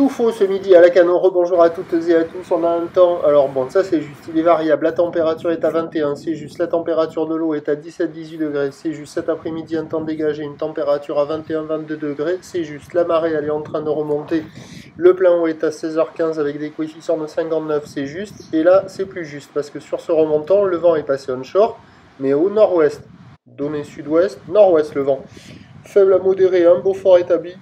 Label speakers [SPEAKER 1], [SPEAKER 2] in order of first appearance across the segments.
[SPEAKER 1] Tout faux ce midi à la Canon, rebonjour à toutes et à tous, on a un temps, alors bon ça c'est juste, il est variable, la température est à 21, c'est juste, la température de l'eau est à 17-18 degrés, c'est juste, cet après-midi un temps dégagé, une température à 21-22 degrés, c'est juste, la marée elle est en train de remonter, le plein eau est à 16h15 avec des coefficients de 59, c'est juste, et là c'est plus juste, parce que sur ce remontant, le vent est passé onshore, mais au nord-ouest, donné sud-ouest, nord-ouest le vent, faible à modéré, un beau fort établi,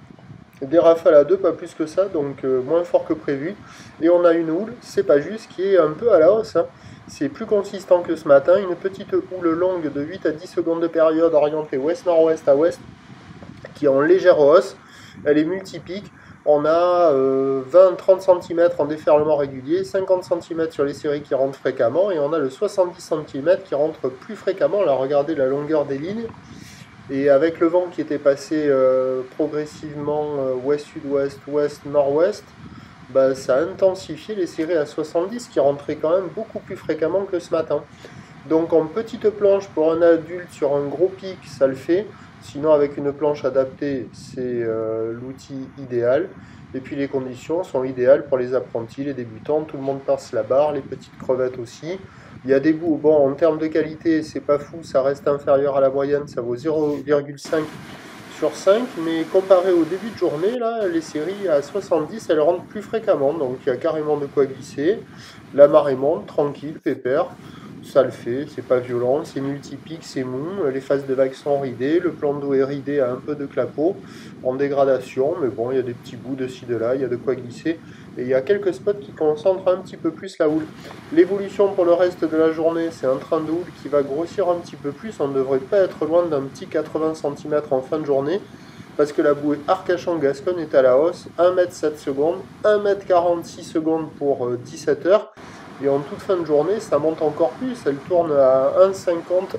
[SPEAKER 1] des rafales à 2, pas plus que ça, donc moins fort que prévu. Et on a une houle, c'est pas juste, qui est un peu à la hausse. Hein. C'est plus consistant que ce matin, une petite houle longue de 8 à 10 secondes de période orientée ouest-nord-ouest à ouest, qui est en légère hausse. Elle est multipique. On a 20-30 cm en déferlement régulier, 50 cm sur les séries qui rentrent fréquemment, et on a le 70 cm qui rentre plus fréquemment. Là, regardez la longueur des lignes. Et avec le vent qui était passé progressivement ouest-sud-ouest, ouest-nord-ouest, bah, ça a intensifié les séries à 70 qui rentraient quand même beaucoup plus fréquemment que ce matin. Donc en petite planche pour un adulte sur un gros pic, ça le fait. Sinon avec une planche adaptée, c'est l'outil idéal. Et puis les conditions sont idéales pour les apprentis, les débutants, tout le monde passe la barre, les petites crevettes aussi. Il y a des bouts, bon en termes de qualité c'est pas fou, ça reste inférieur à la moyenne, ça vaut 0,5 sur 5, mais comparé au début de journée, là, les séries à 70, elles rentrent plus fréquemment, donc il y a carrément de quoi glisser. La marée monte, tranquille, pépère, ça le fait, c'est pas violent, c'est multipique, c'est mou, les phases de vagues sont ridées, le plan d'eau est ridé à un peu de clapot, en dégradation, mais bon, il y a des petits bouts de ci, de là, il y a de quoi glisser, et il y a quelques spots qui concentrent un petit peu plus la houle. L'évolution pour le reste de la journée, c'est un train de houle qui va grossir un petit peu plus, on ne devrait pas être loin d'un petit 80 cm en fin de journée, parce que la bouée Arcachon-Gascogne est à la hausse, 1m7 secondes, 1m46 secondes pour 17 heures, et en toute fin de journée, ça monte encore plus, elle tourne à 1,50,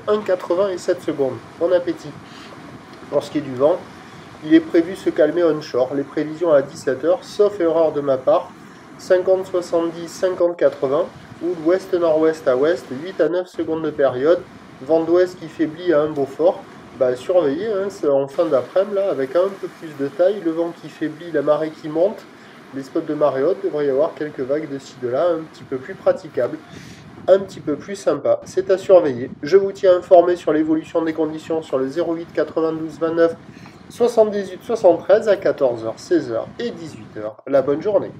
[SPEAKER 1] 1,80 et 7 secondes. Bon appétit. Pour ce qui est du vent, il est prévu se calmer onshore. Les prévisions à 17h, sauf erreur de ma part, 50-70, 50-80, ou d'ouest-nord-ouest à ouest, 8 à 9 secondes de période, vent d'ouest qui faiblit à un beau fort. Bah, surveillez, hein, c'est en fin d'après-midi, là, avec un peu plus de taille, le vent qui faiblit, la marée qui monte. Les spots de marée haute, devrait y avoir quelques vagues de ci, de là, un petit peu plus praticables, un petit peu plus sympa. C'est à surveiller. Je vous tiens informé sur l'évolution des conditions sur le 08 92 29 78 73 à 14h, 16h et 18h. La bonne journée.